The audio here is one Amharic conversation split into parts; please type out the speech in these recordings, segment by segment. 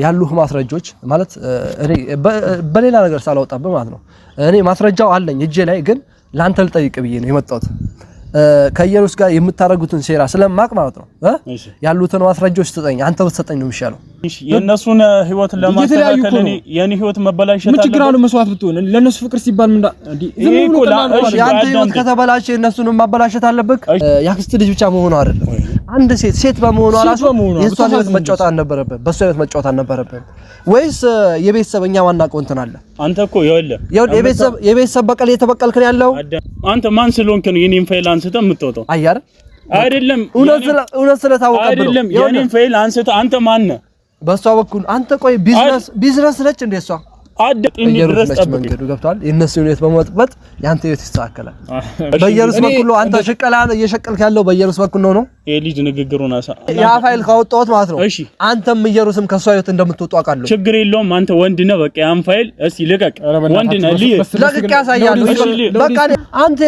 ያሉህ ማስረጃዎች ማለት እኔ በሌላ ነገር ሳላወጣብህ ማለት ነው እኔ ማስረጃው አለኝ እጄ ላይ ግን ላንተ ልጠይቅ ብዬ ነው የመጣሁት ከኢየሩስ ጋር የምታረጉትን ሴራ ስለማቅ ማለት ነው ያሉትን ማስረጃዎች ተጠኝ አንተ ብትሰጠኝ ነው የሚሻለው የነሱን ህይወት ለማስተካከል የኔ ህይወት መበላሸት አለ ምን ችግር መስዋዕት ብትሆን ለነሱ ፍቅር ሲባል ምን ያንተ ህይወት ከተበላሸ እነሱንም ማበላሸት አለበት ያክስት ልጅ ብቻ መሆኑ አይደለም አንድ ሴት በመሆኑ አራሱ የሷን ህይወት መጫወት አልነበረበት በሷ ህይወት መጫወት አልነበረበት ወይስ የቤተሰብኛ ዋና ቆንተን አለ አንተ እኮ የቤተሰብ በቀል የተበቀልክ ነው ያለው አንተ ማን ስለሆንክ ነው የኔን ፋይል አንስተ የምትወጣው አያር አይደለም እውነት ስለታወቀብህ አይደለም የኔን ፋይል አንስተ አንተ ማን ነህ በሷ በኩል አንተ ቆይ ቢዝነስ ነች እንደ እሷ አደጥኝ ድረስ መንገዱ ገብቷል የነሱ ህይወት በመጥበጥ ያንተ ህይወት ይስተካከላል በኢየሩስ በኩል አንተ ሽቀላን እየሸቀልክ ያለው በኢየሩስ በኩል ነው የልጅ ንግግሩን ያ ፋይል ካወጣሁት ማለት ነው አንተም ኢየሩስም ከሷ ህይወት እንደምትወጡ አውቃለሁ ችግር የለውም አንተ ወንድ ነህ በቃ ያን ፋይል እስቲ ልቀቅ ወንድ ነህ ለቅቅ ያሳያለሁ በቃ አንተ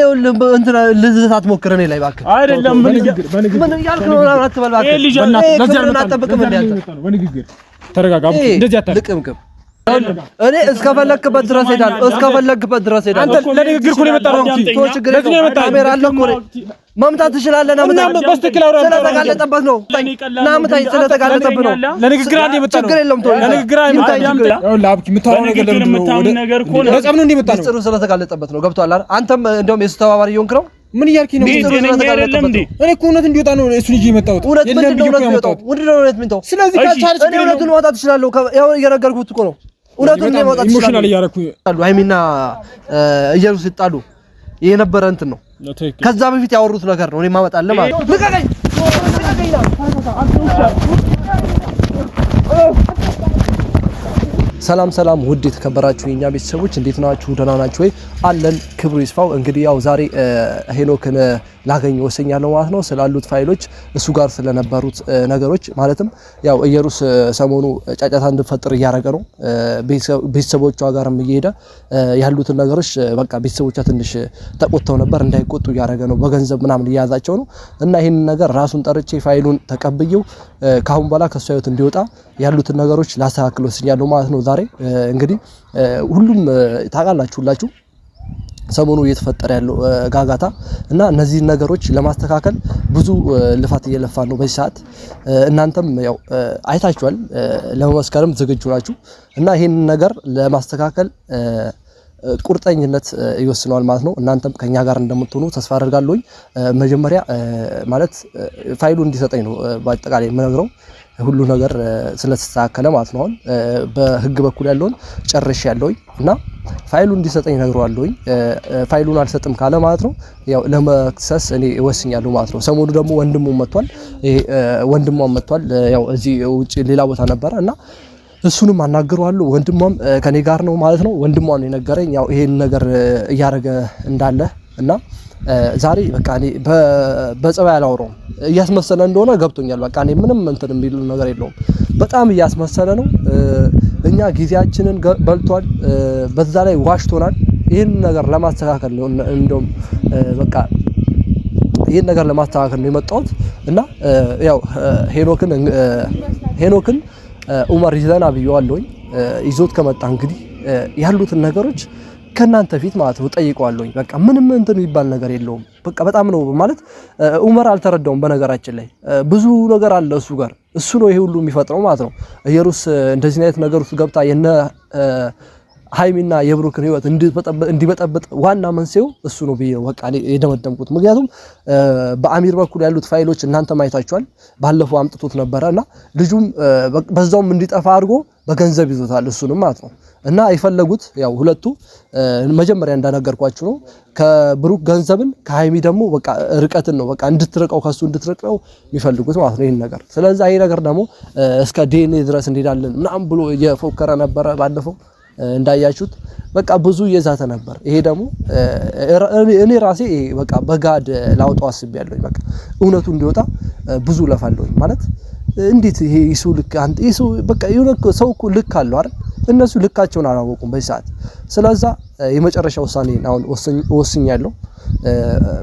እንትና ልዝታት ሞክር እኔ ላይ እባክህ አይደለም ምን ያልክ ነው አትበል እባክህ ለምን አትጠብቅም እንዴ አንተ በንግግር ተረጋጋ እንደዚህ አታልቅም እኔ እስከፈለክበት ድረስ ሄዳለሁ አንተ ለንግግር እኮ ነው የመጣው ለዚህ ነው የመጣው ካሜራ አለ እኮ መምታት ትችላለህ ነው በስተክል አውራ ስለተጋለጠበት ነው ናምታይ ስለተጋለጠበት ነው ለንግግር አንዴ መጣ ነው ችግር የለውም ተው ለንግግር ያውላብኪ ምታው ነገር ከሆነ ለጸብ ነው እንደመጣ ነው ጥሩ ስለተጋለጠበት ነው ገብቷል አይደል አንተም እንደውም የሱ ተባባሪ ይሆንክ ነው ምን እያልኪ ነው እኔ እኮ እውነት እንዲወጣ ነው እሱ ልጅ የመጣው የለም ብዬ ነው እውነት ምን ተው ስለዚህ ካልቻለች እኔ እውነቱን ማውጣት እችላለሁ ያው እየነገርኩት እኮ ነው እውነቱን ማውጣት ኢሞሽናል እያረኩኝ ሃይሚና ኢየሩስ ይጣሉ የነበረ እንትን ነው ከዛ በፊት ያወሩት ነገር ነው እኔ ማመጣለ ማለት ልቀቀኝ ሰላም ውድ የተከበራችሁ የኛ ቤተሰቦች እንዴት ናችሁ ደህና ናችሁ ወይ አለን ክብሩ ይስፋው እንግዲህ ያው ዛሬ ሄኖክን ላገኝ ወሰኛለሁ ማለት ነው ስላሉት ፋይሎች እሱ ጋር ስለነበሩት ነገሮች ማለትም ያው ኢየሩስ ሰሞኑ ጫጫታ እንድፈጥር ያያረገ ነው ቤተሰቦቿ ጋርም እየሄደ ያሉትን ነገሮች በቃ ቤተሰቦቿ ትንሽ ተቆጥተው ነበር እንዳይቆጡ ያያረገ ነው በገንዘብ ምናምን ያያዛቸው ነው እና ይሄን ነገር ራሱን ጠርቼ ፋይሉን ተቀብየው ካሁን በኋላ ከሷ ህይወት እንዲወጣ ያሉትን ነገሮች ላስተካክል ወሰኛለሁ ማለት ነው ዛሬ እንግዲህ ሁሉም ታውቃላችሁላችሁ ሰሞኑ እየተፈጠረ ያለው ጋጋታ እና እነዚህ ነገሮች ለማስተካከል ብዙ ልፋት እየለፋን ነው በዚህ ሰዓት እናንተም ያው አይታችኋል ለመመስከርም ዝግጁ ናችሁ እና ይሄን ነገር ለማስተካከል ቁርጠኝነት ይወስናል ማለት ነው እናንተም ከኛ ጋር እንደምትሆኑ ተስፋ አደርጋለሁ መጀመሪያ ማለት ፋይሉ እንዲሰጠኝ ነው በአጠቃላይ የምነግረው ሁሉ ነገር ስለተስተካከለ ማለት ነው በህግ በኩል ያለውን ጨርሼ ያለውኝ እና ፋይሉ እንዲሰጠኝ ነግሯለሁኝ ፋይሉን አልሰጥም ካለ ማለት ነው ያው ለመክሰስ እኔ ወስኛለሁ ማለት ነው ሰሞኑ ደግሞ ወንድሙም መጥቷል ያው እዚህ ውጪ ሌላ ቦታ ነበር እና እሱንም አናግረዋለሁ ወንድሙም ከኔ ጋር ነው ማለት ነው ወንድሙም ነው የነገረኝ ያው ይሄን ነገር እያረገ እንዳለ እና ዛሬ በቃ እኔ በጸባይ አላወራውም እያስመሰለ እንደሆነ ገብቶኛል በቃ እኔ ምንም እንትን የሚል ነገር የለውም በጣም እያስመሰለ ነው እኛ ጊዜያችንን በልቷል በዛ ላይ ዋሽቶናል ይሄን ነገር ለማስተካከል ነው እንደውም በቃ ይሄን ነገር ለማስተካከል ነው የመጣሁት እና ያው ሄኖክን ኡመር ይዘና ብየዋለሁኝ ይዞት ከመጣ እንግዲህ ያሉትን ነገሮች ከናንተ ፊት ማለት ነው ጠይቀዋለሁኝ በቃ ምንም እንትን ይባል ነገር የለውም በቃ በጣም ነው ማለት ኡመር አልተረዳውም በነገራችን ላይ ብዙ ነገር አለ እሱ ጋር እሱ ነው ይሄ ሁሉ የሚፈጥረው ማለት ነው ኢየሩስ እንደዚህ አይነት ነገር ውስጥ ገብታ የነ ሃይሚና የብሩክን ህይወት እንዲበጠብጥ ዋና መንስኤው እሱ ነው ብዬ በቃ የደመደምኩት ምክንያቱም በአሚር በኩል ያሉት ፋይሎች እናንተ ማይታችኋል ባለፈው አምጥቶት ነበርና ልጁም በዛውም እንዲጠፋ አድርጎ በገንዘብ ይዞታል እሱንም ማለት ነው እና የፈለጉት ያው ሁለቱ መጀመሪያ እንዳነገርኳችሁ ነው ከብሩክ ገንዘብን ከሃይሚ ደግሞ በቃ ርቀትን ነው በቃ እንድትርቀው ከሱ እንድትርቀው የሚፈልጉት ማለት ነው ይሄን ነገር ስለዚህ ይሄ ነገር ደግሞ እስከ ዲኤንኤ ድረስ እንሄዳለን ምናምን ብሎ እየፎከረ ነበር ባለፈው እንዳያችሁት በቃ ብዙ እየዛተ ነበር ይሄ ደግሞ እኔ ራሴ በቃ በጋድ ላውጣው አስቤያለሁ በቃ እውነቱ እንዲወጣ ብዙ ለፋለሁ ማለት እንዴት ይሄ ኢሱ ልክ አንተ ኢሱ በቃ ሰው እኮ ልክ አለው አይደል እነሱ ልካቸውን አላወቁም በዚህ ሰዓት ስለዚህ የመጨረሻ ውሳኔ አሁን ወስኛለሁ።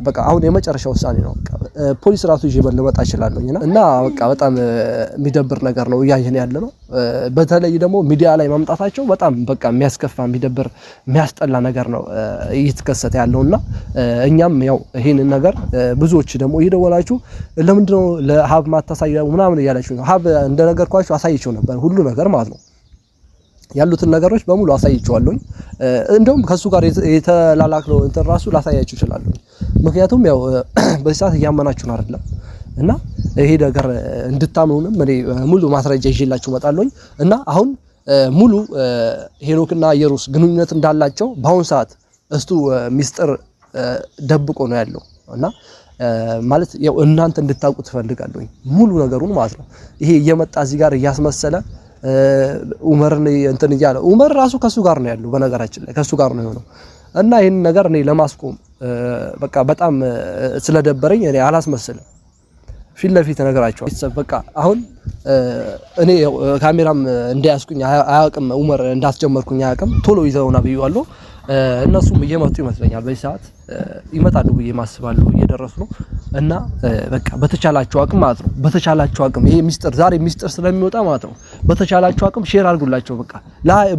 በቃ አሁን የመጨረሻ ውሳኔ ነው። ፖሊስ ራሱ ይዤ ልመጣ እችላለሁና እና በቃ በጣም የሚደብር ነገር ነው እያየን ያለ ነው። በተለይ ደግሞ ሚዲያ ላይ ማምጣታቸው በጣም በቃ የሚያስከፋ የሚደብር የሚያስጠላ ነገር ነው እየተከሰተ ያለውና እኛም ያው ይሄንን ነገር ብዙዎች ደግሞ እየደወላችሁ ለምንድነው ለሀብ ማታሳየው ምናምን እያላችሁ ነው። ሀብ እንደነገርኳችሁ አሳይቼው ነበር ሁሉ ነገር ማለት ነው። ያሉትን ነገሮች በሙሉ አሳይቼዋለሁ። እንደውም ከሱ ጋር የተላላክነው እንትን ራሱ ላሳያችሁ እችላለሁ። ምክንያቱም ያው በዚህ ሰዓት እያመናችሁ ነው አይደለም እና ይሄ ነገር እንድታምኑንም እኔ ሙሉ ማስረጃ ይዤላችሁ እመጣለሁ እና አሁን ሙሉ ሄኖክና ኢየሩስ ግንኙነት እንዳላቸው በአሁን ሰዓት እስቱ ሚስጥር ደብቆ ነው ያለው እና ማለት ያው እናንተ እንድታውቁ ትፈልጋለሁ ሙሉ ነገሩን ማለት ነው። ይሄ እየመጣ እዚህ ጋር እያስመሰለ ኡመርን እንትን ይያለ ኡመር ራሱ ከሱ ጋር ነው ያለው። በነገራችን ላይ ከሱ ጋር ነው የሆነው እና ይሄን ነገር እኔ ለማስቆም በቃ በጣም ስለደበረኝ እኔ አላስመስልም ፊት ለፊት ነገራቸው። በቃ አሁን እኔ ካሜራም እንዳያስቁኝ አያውቅም ኡመር እንዳስጀመርኩኝ አያውቅም። ቶሎ ይዘውና ብየዋለሁ። እነሱም እየመጡ ይመስለኛል በዚህ ሰዓት ይመጣሉ ብዬ ማስባለሁ። እየደረሱ ነው እና በቃ በተቻላችሁ አቅም ማለት ነው በተቻላችሁ አቅም ይሄ ሚስጥር ዛሬ ሚስጥር ስለሚወጣ ማለት ነው በተቻላችሁ አቅም ሼር አድርጉላቸው። በቃ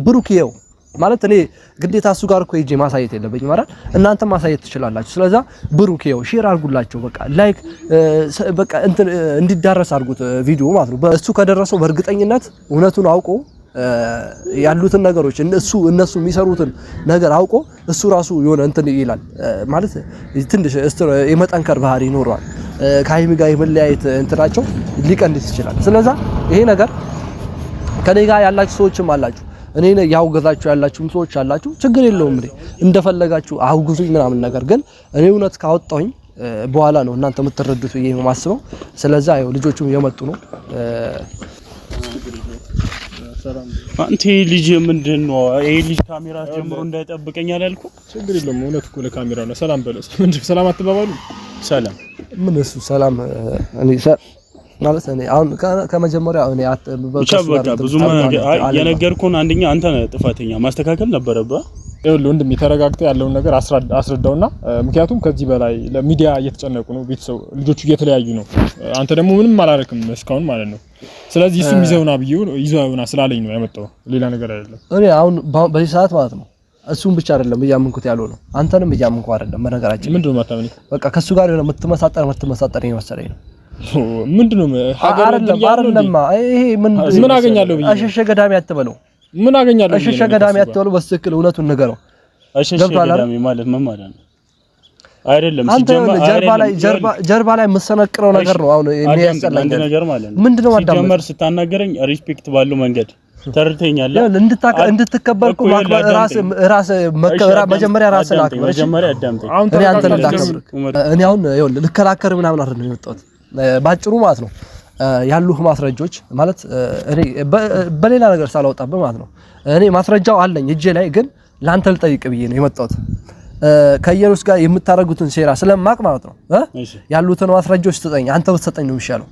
ብሩክ ይኸው ማለት እኔ ግዴታ እሱ ጋር እኮ ሄጄ ማሳየት የለብኝም ማለት እናንተ ማሳየት ትችላላችሁ። ስለዛ ብሩክ ይኸው ሼር አድርጉላቸው። በቃ ላይክ በቃ እንትን እንዲዳረስ አድርጉት ቪዲዮ ማለት ነው። እሱ ከደረሰው በእርግጠኝነት እውነቱን አውቆ ያሉትን ነገሮች እነሱ የሚሰሩትን ነገር አውቆ እሱ ራሱ የሆነ እንትን ይላል ማለት ትንሽ የመጠንከር ባህሪ ይኖረዋል። ከሀይሚ ጋር የመለያየት እንትናቸው ሊቀንስ ይችላል። ስለዛ ይሄ ነገር ከኔ ጋር ያላችሁ ሰዎችም አላችሁ እኔ ያውገዛችሁ ያላችሁም ሰዎች አላችሁ። ችግር የለውም እንደፈለጋችሁ አውግዙኝ ምናምን ነገር ግን እኔ እውነት ካወጣሁኝ በኋላ ነው እናንተ የምትረዱት ብዬ የማስበው። ስለዛ ያው ልጆቹም እየመጡ ነው። አንተ ልጅ ምንድነው ይሄ ልጅ ካሜራ ጀምሮ እንዳይጠብቀኝ አላልኩ? ችግር የለውም እውነት እኮ ለካሜራ ነው። ሰላም በለስ ምንድነው ሰላም አትባባሉ? ሰላም ምን እሱ ሰላም እኔ ማለት እኔ አሁን ከመጀመሪያው እኔ ብዙ የነገርኩህን አንደኛ አንተ ነህ ጥፋተኛ፣ ማስተካከል ነበረብህ። ይኸውልህ ወንድሜ ተረጋግተህ ያለውን ነገር አስረዳውና ምክንያቱም ከዚህ በላይ ለሚዲያ እየተጨነቁ ነው ቤተሰብ ልጆቹ እየተለያዩ ነው። አንተ ደግሞ ምንም አላረክም እስካሁን ማለት ነው። ስለዚህ እሱም ይዘውና ስላለኝ ነው ያመጣው ሌላ ነገር አይደለም። እኔ አሁን በዚህ ሰዓት ማለት ነው እሱም ብቻ አይደለም እያመንኩት ያለው ነው አንተንም እያመንኩ አይደለም። በነገራችን ምንድነው ማታመኒ በቃ ከሱ ጋር የሆነ የምትመሳጠር የመሰለኝ ነው። ምንድነው አይደለም ይሄ ምን አገኛለሁ ብዬ አሸሸ ገዳሚ አትበለው። ምን አገኛለሁ አሸሸ ገዳሚ አትበለው። በትክክል እውነቱን ንገረው። አሸሸ ገዳሚ ማለት ምን ማለት ነው? አይደለም ሲጀመር ጀርባ ላይ መሰነቅረው ነገር ነው። አሁን የሚያስጠላኝ ነገር ማለት ነው ምንድነው? ሲጀመር ስታናገረኝ ሪስፔክት ባለው መንገድ ተርተኛለ እንድትከበርኩ ራስ መጀመሪያ ራስን አክብር። መጀመሪያ አዳምጠኝ። እኔ አንተን እንዳከብርክ እኔ አሁን ይኸውልህ ልከራከር ምናምን አይደለም የወጣሁት ባጭሩ ማለት ነው። ያሉህ ማስረጃዎች ማለት እኔ በሌላ ነገር ሳላወጣብህ ማለት ነው። እኔ ማስረጃው አለኝ እጄ ላይ ግን ላንተ ልጠይቅ ብዬ ነው የመጣሁት። ከኢየሩስ ጋር የምታረጉትን ሴራ ስለማቅ ማለት ነው ያሉትን ማስረጃዎች ስጠኝ። አንተ ብትሰጠኝ ነው የሚሻለው።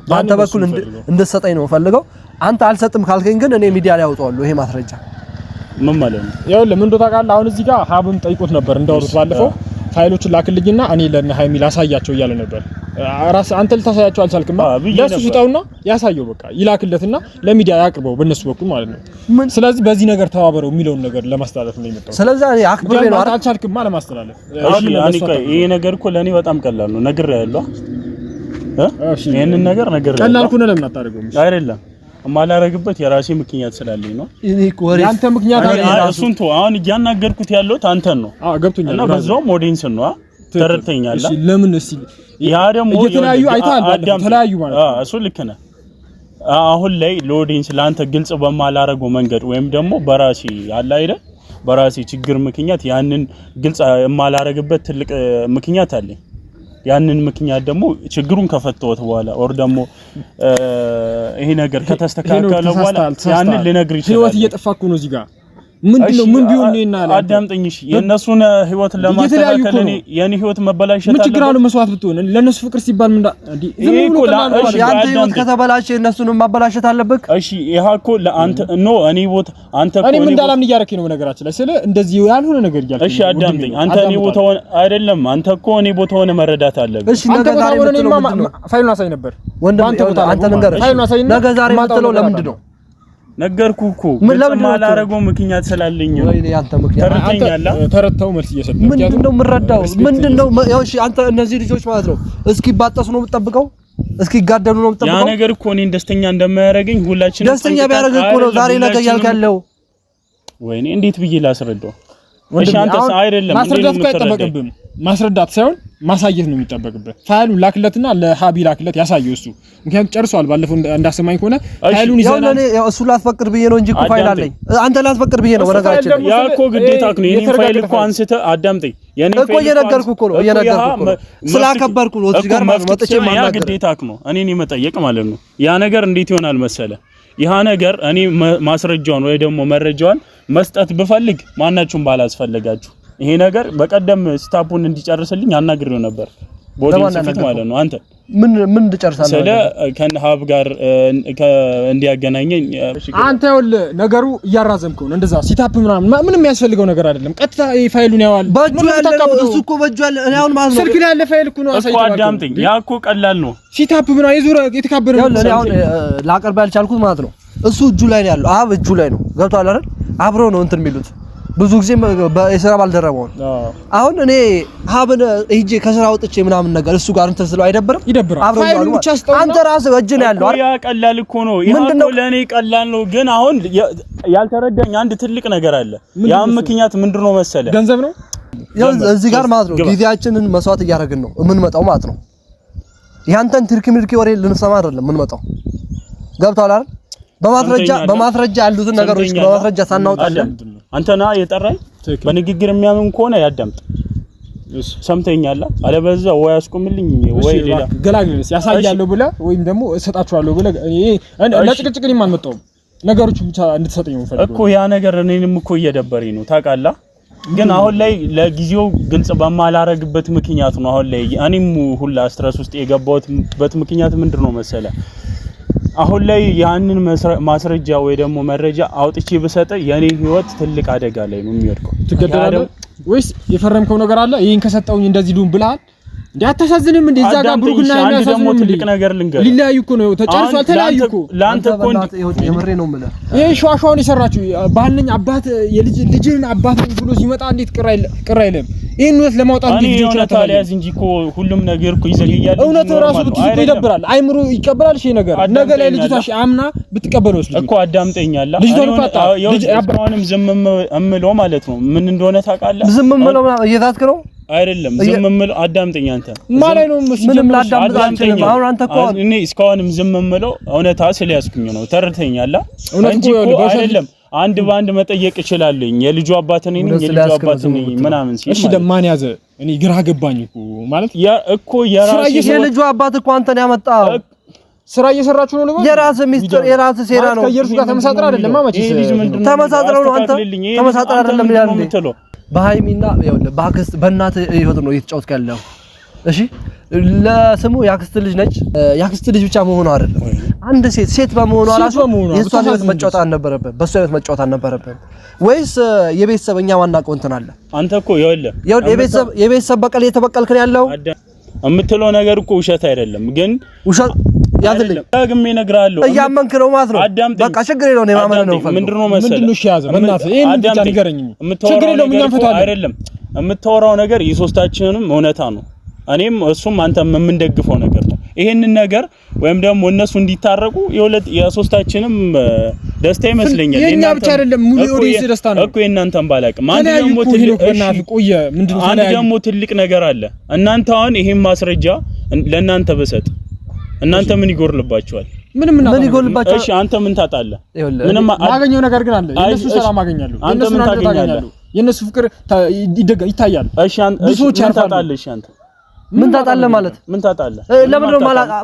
በአንተ በኩል እንድትሰጠኝ ነው ፈልገው። አንተ አልሰጥም ካልከኝ ግን እኔ ሚዲያ ላይ አውጣዋለሁ ይሄ ማስረጃ። ምን ማለት ነው? ይኸውልህ ምን ታውቃለህ? አሁን እዚህ ጋር ሀብም ጠይቆት ነበር እንዳወሩት ባለፈው ፋይሎችን ላክልኝና እኔ ለነ ሃይሚ ላሳያቸው እያለ ነበር። አንተ ልታሳያቸው አልቻልክም። ለሱ ስጠውና ያሳየው በቃ ይላክለትና ለሚዲያ ያቅርበው በእነሱ በኩል ማለት ነው። ስለዚህ በዚህ ነገር ተባበረው የሚለውን ነገር ለማስተላለፍ ነው የመጣው። ስለዚህ እኔ አክብሬ ነው አልቻልክም ለማስተላለፍ። ይሄ ነገር እኮ ለኔ በጣም ቀላል ነው። ነግሬሃለሁ። ይሄንን ነገር ነግሬሃለሁ። ቀላል ከሆነ ለምን አታደርገውም? አይደለም የማላረግበት የራሴ ምክንያት ስላለኝ ነው። እኔ እኮ ወሬ አንተ ምክንያት እሱን ተው። አሁን እያናገርኩት ያለሁት አንተን ነው። ገብቶኛል። እና በዛውም ኦዲየንስ ነው ተረድተኛል። እሺ ለምን እስቲ ያ ደግሞ የተለያዩ አይታል ተለያዩ ማለት ነው። እሱ ልክ ነህ። አሁን ላይ ለኦዲየንስ ላንተ ግልጽ በማላረገው መንገድ ወይም ደግሞ በራሴ አለ አይደል በራሴ ችግር ምክንያት ያንን ግልጽ የማላረግበት ትልቅ ምክንያት አለኝ። ያንን ምክንያት ደግሞ ችግሩን ከፈተውት በኋላ ኦር ደግሞ ይሄ ነገር ከተስተካከለ በኋላ ያንን ልነግር ይችላል። ህይወት እየጠፋኩ ነው እዚህ ጋር ምንድነው ምን ቢሆን ነው እና አዳምጠኝ እሺ የነሱን ህይወት ለማስተካከል እኔ የኔ ህይወት መበላሸት አለ ምን ችግር አለው መስዋዕት ብትሆን ለነሱ ፍቅር ሲባል ምን ዝም ብሎ ያንተ ህይወት ከተበላሸ እነሱን ማበላሸት አለበት እሺ ይሄ እኮ ለአንተ ኖ እኔ ቦታ አንተ እኔ ምን እንዳላምን እያረከኝ ነው ነገራችን ላይ ስለ እንደዚህ ያልሆነ ነገር ይያልከኝ እሺ አዳምጠኝ አንተ እኔ ቦታው አይደለም አንተ እኮ እኔ ቦታው መረዳት አለበት እሺ ነገ ዛሬ ፋይሉን አሳይ ነበር አንተ ነገር ነገ ዛሬ የምትለው ለምንድን ነው ነገርኩ እኮ ማላረገው ምክንያት ስላልኝ ነው ወይ አንተ ምክንያት ተረተው መልስ እየሰጠኝ ምንድነው ምረዳው ምንድነው ያው እሺ አንተ እነዚህ ልጆች ማለት ነው እስኪ ባጠሱ ነው የምትጠብቀው እስኪ ጋደሉ ነው የምትጠብቀው ያ ነገር እኮ እኔን ደስተኛ እንደማያረጋኝ ሁላችንም ደስተኛ ቢያረግ እኮ ነው ዛሬ ነገ ያልካለው ወይኔ እንዴት ብዬ ላስረዳው እሺ አንተስ አይደለም ማስረዳት አይጠበቅብህም ማስረዳት ሳይሆን ማሳየት ነው የሚጠበቅብህ ፋይሉን ላክለትና ለሃቢ ላክለት ያሳየው እሱ ምክንያቱም ጨርሷል ባለፈው እንዳሰማኝ ከሆነ ፋይሉን ይዘናል ያው እሱ ላስፈቅድ ብዬ ነው እንጂ እኮ ፋይል አለኝ አንተ ላስፈቅድ ብዬ ነው ወረጋችን ያ እኮ ግዴታክ ነው የኔ ፋይል እኮ አንስተ አዳምጠኝ የኔ ፋይል እኮ እየነገርኩ እኮ ነው ስላከበርኩ ነው እዚህ ጋር መጥቼ ያ ግዴታክ ነው እኔን መጠየቅ ማለት ነው ያ ነገር እንዴት ይሆናል መሰለ ያ ነገር እኔ ማስረጃውን ወይ ደግሞ መረጃውን መስጠት ብፈልግ ማናችሁም ባላስፈልጋችሁ ይሄ ነገር በቀደም ስታፑን እንዲጨርስልኝ አናግሬው ነበር ቦዲስ ፊት ማለት ነው አንተ ምን እንድጨርሳለህ ስለ ከነሃብ ጋር እንዲያገናኘኝ አንተ ይኸውልህ ነገሩ እያራዘምከው ነው እንደዛ ሲታፕ ምንም የሚያስፈልገው ነገር አይደለም ቀጥታ ፋይሉን ያዋል በእጁ ያለ እሱ እኮ በእጁ ያለ እኔ አሁን ማለት ነው ስልክ ላይ ያለ ፋይል እኮ ነው አሳይተው አዳምጠኝ ያ እኮ ቀላል ነው ሲታፕ የዙረ የተካበረ ነው እኔ አሁን ላቀርብ ያልቻልኩት ማለት ነው እሱ እጁ ላይ ነው ያለው አብ እጁ ላይ ነው ገብቷል አይደል አብሮ ነው እንትን የሚሉት ብዙ ጊዜ በእስራ ባልደረበው አሁን እኔ ሀብን ሂጄ ከስራ ወጥቼ ምናምን ነገር እሱ ጋር እንትን ስለው አይደብርም ፋይሉ ብቻ አስተውና አንተ ራስህ እጅ ነው ያለው ያ ቀላል እኮ ነው ያ እኮ ለኔ ቀላል ነው ግን አሁን ያልተረዳኝ አንድ ትልቅ ነገር አለ ያ ምክንያት ምንድነው መሰለ ገንዘብ ነው እዚህ ጋር ማለት ነው ጊዜያችንን መስዋዕት እያደረግን ነው የምንመጣው ማለት ነው ያንተን ትርክምርኪ ወሬ ልንሰማ አይደለም የምንመጣው ገብቷል አይደል በማስረጃ ያሉትን ነገሮች በማስረጃ ሳናውጣለን አንተና የጠራኝ በንግግር የሚያምን ከሆነ ያዳምጥ ሰምተኛላ አለበዛ ወይ አስቆምልኝ ወይ ሌላ ገላግለስ ያሳያለሁ ብለ ወይም ደግሞ እሰጣችኋለሁ ብለ ለጭቅጭቅ እኔም አልመጣሁም ነገሮች ብቻ እንድትሰጠኝ ነው ፈልገው እኮ ያ ነገር እኔንም እኮ እየደበረኝ ነው ታውቃለህ ግን አሁን ላይ ለጊዜው ግልጽ በማላረግበት ምክንያት ነው አሁን ላይ እኔም ሁላ ስትረስ ውስጥ የገባሁበት ምክንያት ምንድነው መሰለ አሁን ላይ ያንን ማስረጃ ወይ ደግሞ መረጃ አውጥቼ በሰጠ የኔ ህይወት ትልቅ አደጋ ላይ ነው የሚወድቀው ትገደላለህ ወይስ የፈረምከው ነገር አለ ይሄን ከሰጠውኝ እንደዚህ ዱን ብለሃል እንዴ አታሳዝንም እንዴ እዛ ጋር ብሩክና ያሳዝንም እንዴ ትልቅ ነገር ልንገር ሊላዩ እኮ ነው ተጨርሷል ተላዩ እኮ ላንተ እኮ የምሬ ነው የምልህ ይሄ ሸዋሻውን ይሰራችሁ ባልነኝ አባት ልጅን አባት ብሎ ሲመጣ እንዴት ቅር አይልም ይሄን ነው ለማውጣት ቪዲዮዎች ላይ ታዲያዝ እንጂ እኮ ሁሉም ነገር እኮ ይዘገያል እውነት ራሱ ብትይዝ ይደብራል አይምሮ ይቀበላል እሺ ነገር ነገ ላይ ልጅቷ አምና ብትቀበለውስ ልጅ እኮ አዳምጠኛላ አሁንም ዝም እምለው ማለት ነው ምን እንደሆነ ታውቃለህ ዝም እምለው እየታትክ ነው አይደለም ዝም እምለው አዳምጠኝ አንተ ማለት ነው ምንም ላዳምጥ አልችልም አሁን አንተ እኮ እኔ እስካሁንም ዝም እምለው እውነታ ስለያዝኩኝ ነው ተረተኛላ እንጂ እኮ አይደለም አንድ ባንድ መጠየቅ ይችላልኝ የልጁ አባት ነኝ የልጁ አባት ነኝ ምናምን ሲል እሺ ደማን ያዘ እኔ ግራ ገባኝ እኮ ማለት ያ እኮ የልጁ አባት እኮ አንተን ያመጣው ስራ እየሰራችሁ ነው ለማለት የራስ ሚስጥር የራስ ሴራ ነው ከየርሱ ጋር ተመሳጥራ አይደለም ማማጪ ተመሳጥረው ነው አንተ ተመሳጥራ አይደለም ይላል በሃይሚና ይኸውልህ በአክስት በእናት ህይወት ነው እየተጫወትክ ያለው እሺ ለስሙ ያክስት ልጅ ነች ያክስት ልጅ ብቻ መሆኑ አይደለም አንድ ሴት በመሆኑ አላሱ የሷን ህይወት መጫወት አልነበረበት በሷ ህይወት መጫወት አልነበረበት ወይስ የቤተሰብኛ ዋና ቆንተን አለ አንተ እኮ ይኸውልህ የቤተሰብ በቀል የተበቀልከን ያለው የምትለው ነገር እኮ ውሸት አይደለም ግን ውሸት ያዝልኝ ደግሜ እነግርሃለሁ እያመንክ ነው ማለት ነው በቃ ችግር የለውም ነው ማመን ነው ምንድነው መሰለህ ምንድነው እሺ ያዘ በእናትህ ይሄን ብቻ ንገረኝ ችግር የለውም እኛም ፈታለን አይደለም የምታወራው ነገር የሶስታችንንም እውነታ ነው እኔም እሱም አንተም የምንደግፈው ነገር ነው ይሄንን ነገር ወይም ደግሞ እነሱ እንዲታረቁ የሶስታችንም ደስታ ይመስለኛል የኛ ብቻ አይደለም ሙሉ ኦዲየንስ ደስታ ነው እኮ የእናንተም ባላቅም አንድ ደግሞ ትልቅ ነገር አለ እናንተ አሁን ይሄን ማስረጃ ለእናንተ በሰጥ እናንተ ምን ይጎርልባችኋል ምን ይጎርልባችኋል እሺ አንተ ምን ታጣለህ ምንም ማገኘው ነገር ግን አለ የነሱ ሰላም አገኛለሁ አንተ ምን ታገኛለህ የነሱ ፍቅር ይታያል እሺ አንተ ታጣለህ እሺ አንተ ምን ታጣለህ ማለት ምን ታጣለህ ለምን ነው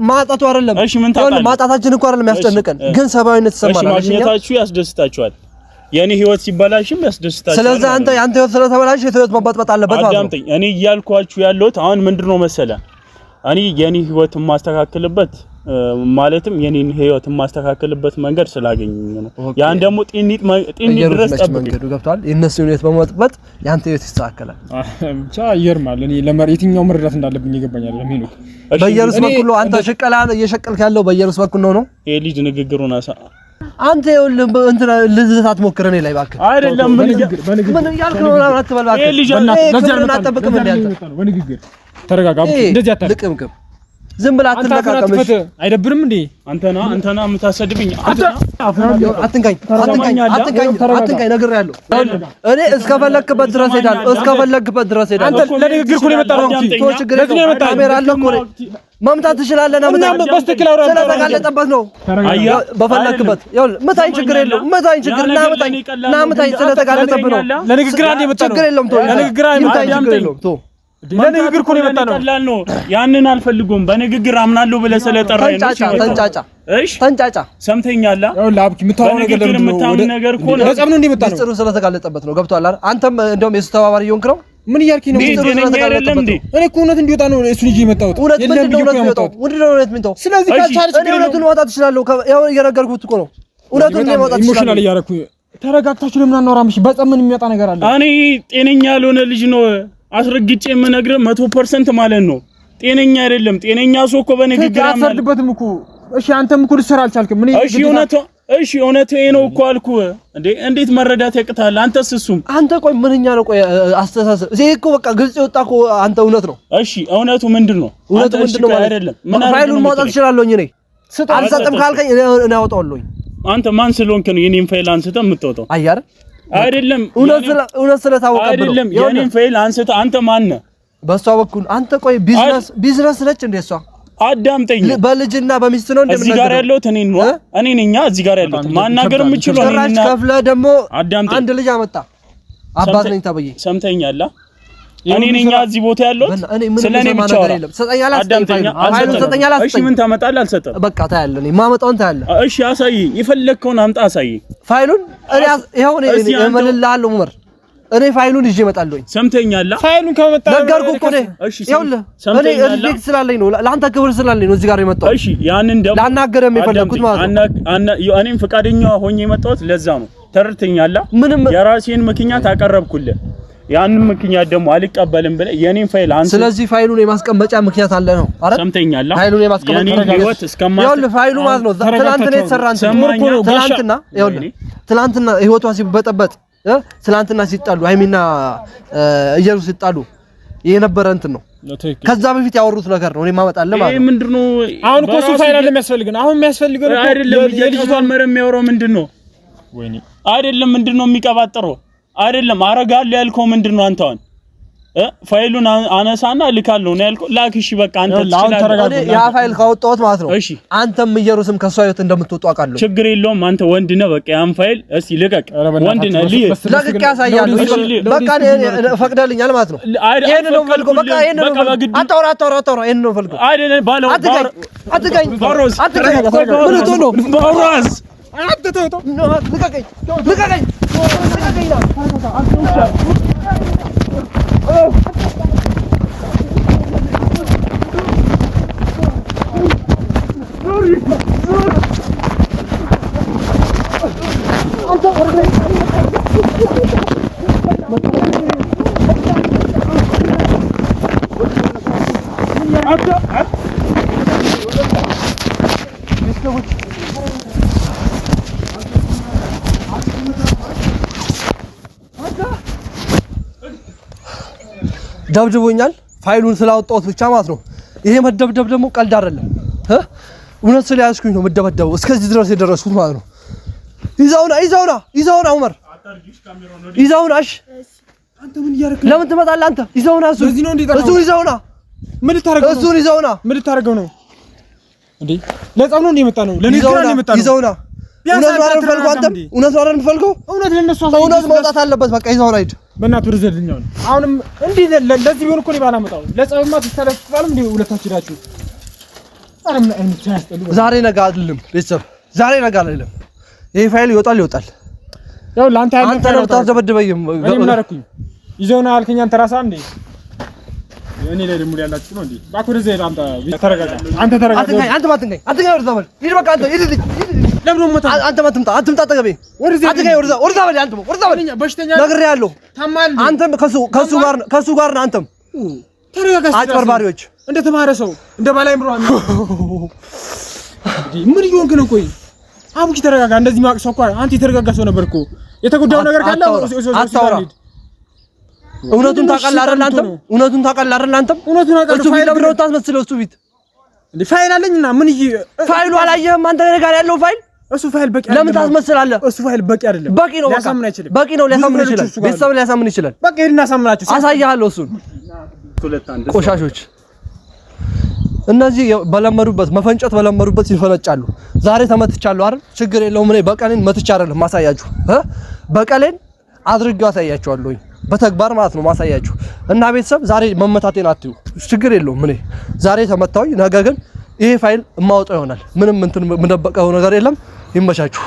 ማጣቱ አይደለም እሺ ምን ታጣለህ ማጣታችን እኮ አይደለም ያስጨንቀን ግን ሰባዊነት ተሰማናል እሺ ማግኘታችሁ ያስደስታችኋል የኔ ህይወት ሲበላሽም ያስደስታችኋል። ስለዚህ አንተ ያንተ ህይወት ስለተበላሽ ህይወት መበጥበጥ አለበት ማለት ነው። አዳምጠኝ። እኔ እያልኳችሁ ያለሁት አሁን ምንድነው መሰለህ እኔ የኔ ህይወት ማስተካከልበት ማለትም የኔን ህይወት ማስተካከልበት መንገድ ስላገኘኝ ነው። ያን ደግሞ ጢኒት ድረስ ጠብቀኝ ገብቷል። የነሱ ህይወት በመጥበጥ ያንተ ህይወት ይስተካከላል። ብቻ ይርማል። እኔ የትኛው መረዳት እንዳለብኝ ይገባኛል። ለምን ነው በየሩስ በኩል አንተ ሽቀላን እየሸቀልክ ያለው በየሩስ በኩል ነው። ይሄ ልጅ ንግግሩን አንተ ይኸውልህ እንትና ልዝታት ሞክረኔ ላይ ባክህ አይደለም ምን ያልክ ነው አትበል ባክህ። ይሄ ልጅ ለዚህ አጠብቅም እንዴ አንተ በንግግር ተረጋጋ። እንደዚህ አታልቅምቅም ዝም ብለህ አትለቃቀምሽ። አይደብርም እንዴ አንተና የምታሰድብኝ አትንካኝ ነግሬሃለሁ። እኔ እስከፈለክበት ድረስ ሄዳለሁ። አንተ ለንግግር እኮ ነው የመጣው። ካሜራ አለ እኮ ነው መምታት ትችላለህ። እና በስተክል አውራ ስለተጋለጠበት ነው በፈለክበት ይኸውልህ ምታኝ፣ ችግር የለውም ምታኝ፣ ምታኝ ስለተጋለጠበት ነው። ለንግግር አንዴ መጣ ነው። ችግር የለውም ተው ለንግግር እኮ ነው የመጣው። ቀላል ነው። ያንን አልፈልጉም። በንግግር አምናለሁ ብለህ ስለጠራኝ ነው። ተንጫጫ ሰምተኛላ። ይኸውልህ አብኪ የምታወራው ነገር እኮ ነው። ለጸብ ነው እንደመጣ ነው። ሚስጥሩ ስለተጋለጠበት ነው። ገብቶሃል አይደል? አንተም እንደውም የሱ ተባባሪ እየሆንክ ነው። ምን እያልከኝ ነው? ሚስጥሩ ስለተጋለጠበት ነው። እኔ እኮ እውነት እንዲወጣ ነው እሱን ይዤ የመጣሁት። እውነት ምንድን ነው እውነት ምን ተው። ስለዚህ እኔ እውነቱን ማውጣት እችላለሁ። ያው እየነገርኩት እኮ ነው። እውነቱን ማውጣት እችላለሁ። ኢሞሽናል እያደረኩኝ ተረጋግታችሁ ለምን አናወራም? እሺ በጸብ ምን የሚመጣ ነገር አለ? እኔ ጤነኛ ያልሆነ ልጅ ነው አስረግጬ የምነግርህ 100% ማለት ነው። ጤነኛ አይደለም። ጤነኛ ሰው እኮ በንግግር አሰርድበትም እኮ። እሺ አንተም እኮ ልትሰራ አልቻልክም። ምን እውነቱ ነው እኮ አልኩህ። እንዴት መረዳት ያቅታል? አንተስ እሱም አንተ ቆይ ምንኛ ነው? ቆይ አስተሳሰብ እዚህ እኮ በቃ ግልጽ የወጣ እኮ አንተ እውነት ነው። እሺ እውነቱ ምንድነው? አይደለም ፋይሉን ማውጣት እችላለሁ እኔ አልሰጥም ካልከኝ እኔ አወጣዋለሁ። አንተ ማን ስለሆንክ ነው የኔን ፋይል አንስተህ የምትወጣው? አያር አይደለም እውነት ስለታወቀብህ አይደለም የኔን ፋይል አንስተህ አንተ ማን ነህ? በሷ በኩል አንተ ቆይ ቢዝነስ ነች እንደ እሷ አዳምጠኝ። በልጅና በሚስት ነው እንደምን እዚህ ጋር ያለው እኔ ነኝ እዚህ ጋር ያለው ማናገር የምችለው እኔና ከፍለ ደግሞ አንድ ልጅ አመጣ አባት ነኝ ተብዬ ሰምተኛላ። እኔ ነኝ እዚህ ቦታ ያለው ስለኔ ብቻ አይደለም። ሰጠኛላ እሺ ምን ታመጣለህ? አልሰጠም። በቃ ታያለህ። እኔ ማመጣውን ታያለህ። እሺ አሳየኝ። የፈለግከውን አምጣ አሳየኝ ፋይሉን። ይሄው እኔ እመልልሃለሁ ዑመር። እኔ ፋይሉን ይዤ እመጣለሁ። ሰምተኛላ። ፋይሉን ከመጣ ነገርኩህ እኮ እኔ ይኸውልህ እኔ ሪስፔክት ስላለኝ ነው ለአንተ ክብር ስላለኝ ነው እዚህ ጋር የመጣሁት። እሺ ያንን ደግሞ ላናገርም የፈለኩት ማለት ነው። እኔም ፈቃደኛ ሆኜ የመጣሁት ለዛ ነው። ተረድተኛላ። የራሴን ምክንያት አቀረብኩልህ። ያንን ምክንያት ደግሞ አልቀበልም ብለህ የኔን ፋይል አንተ ስለዚህ ፋይሉን የማስቀመጫ ምክንያት አለ ነው አይደል? ሰምተኛላ። ፋይሉን የማስቀመጫ ህይወት ይኸውልህ ፋይሉ ማለት ነው ትናንትና የተሰራ ትናንትና ህይወቷ ሲበጠበጥ ትናንትና ሲጣሉ ሃይሚና እየሩስ ሲጣሉ የነበረ እንትን ነው። ከዛ በፊት ያወሩት ነገር ነው። እኔ ማመጣለህ ማለት ነው። ይሄ ምንድነው? አሁን እኮ እሱ ፋይል አይደለም የሚያስፈልገን። አሁን የሚያስፈልገን እኮ አይደለም። የልጅቷን መረም የሚያወራው ምንድነው? ወይኔ አይደለም። ምንድነው የሚቀባጥረው? አይደለም አረጋለሁ ያልከው ምንድነው? አንተውን ፋይሉን አነሳና ልካለሁ ነው ያልከው። ላክሽ በቃ አንተ ትችላለህ። ያ ፋይል ካወጣሁት ማለት ነው አንተም እየሩስም ከሷ ህይወት እንደምትወጡ አውቃለሁ። ችግር የለውም። አንተ ወንድ ነህ። በቃ ያን ፋይል እስቲ ልቀቅ። ወንድ ነህ። ለቅቄ ያሳያለሁ። በቃ ፈቅደልኛል ማለት ነው። ይሄን ነው ፈልጎ በቃ ይሄን ነው አታውራ ይሄን ነው ፈልጎ አይደለም ባለው አትገኝ ባሮስ ምን ሆኖ ነው ባሮስ አትተው ልቀቀኝ ደብድቦኛል ፋይሉን ስላወጣሁት ብቻ ማለት ነው። ይሄ መደብደብ ደግሞ ቀልድ አይደለም። እውነት ስለያዝኩኝ ነው መደብደቡ እስከዚህ ድረስ የደረስኩት ማለት ነው። ይዘውና ዑመር ይዘውና እሺ አንተ ምን ያረክ ለምን ትመጣለህ አንተ? ይዘውና እሱን ይዘውና ምን ልታረገው ነው እንዴ? ለጸብ ነው እንደመጣ ነው ለንግግር ነው የመጣ ነው። ይዘውና እውነት መውጣት አለበት። በቃ ይዘውና ሂድ በእናትህ ወደዘልኛው ነው። አሁንም እንዴ ለዚህ ቢሆን እኮ ነው ባላመጣው ለጸብማ ተስተላልፋለም እንዴ ሁለታችሁ ዳችሁ አረም አይነት ያስጠሉ። ዛሬ ነገ አይደለም ቤተሰብ፣ ዛሬ ነገ አይደለም። ይሄ ፋይል ይወጣል። ያው ላንተ ያለ አንተ ነው ታዘበድበኝም እኔ ምን አደረኩኝ ይዘውና አልከኝ አንተ ራስህ እንዴ እኔ ላይ ደሙ ያላችሁ ነው እንዴ ባኩ ወደ ዘይት ተረጋጋ አንተ ተረጋጋ አንተ ማትንገኝ ወርዛ በል ሂድ በቃ አንተ ሂድ ለምን ነው አንተ አትምጣ አጠገቤ አትገኝ ወርዛ በል አንተ ወርዛ በል በሽተኛ ነግሬሃለሁ ታማል አንተም ከሱ ጋር ነህ አንተም ተረጋጋ አጭበርባሪዎች እንደ ተማረ ሰው እንደ ባላይ ምሮአን ምን ይሆንክ ነው ቆይ አቡኪ ተረጋጋ እንደዚህ ማቅ ሰው እኮ አንተ የተረጋጋ ሰው ነበርኩ የተጎዳው ነገር ካለ አታውራ እውነቱን ታውቃለህ አይደል አንተም እውነቱን አውቃለሁ እሱ ፋይል ለምን ታስመስለው እሱ ፊት እንዴ ፋይል አለኝና ምን ፋይሉ አላየህም አንተ ጋር ያለው ፋይል እሱ ፋይል በቂ አይደለም ለምን ታስመስላለህ እሱ ፋይል በቂ አይደለም በቂ ነው በቂ ነው ሊያሳምን ይችላል ቤተሰብ ሊያሳምን ይችላል በቂ ሄድና ሳምናችሁ አሳያለሁ እሱን ቆሻሾች እነዚህ በለመዱበት መፈንጨት በለመዱበት ይፈነጫሉ ዛሬ ተመትቻለሁ አይደል ችግር የለውም እኔ በቀሌን መትቻ አይደለም ማሳያችሁ በቀሌን አድርጌው አሳያችኋለሁ በተግባር ማለት ነው ማሳያችሁ እና ቤተሰብ ዛሬ መመታቴን አትዩ ችግር የለውም እኔ ዛሬ ተመታሁኝ ነገ ግን ይሄ ፋይል ማውጣው ይሆናል ምንም እንትን ምደበቀው ነገር የለም ይመቻችሁ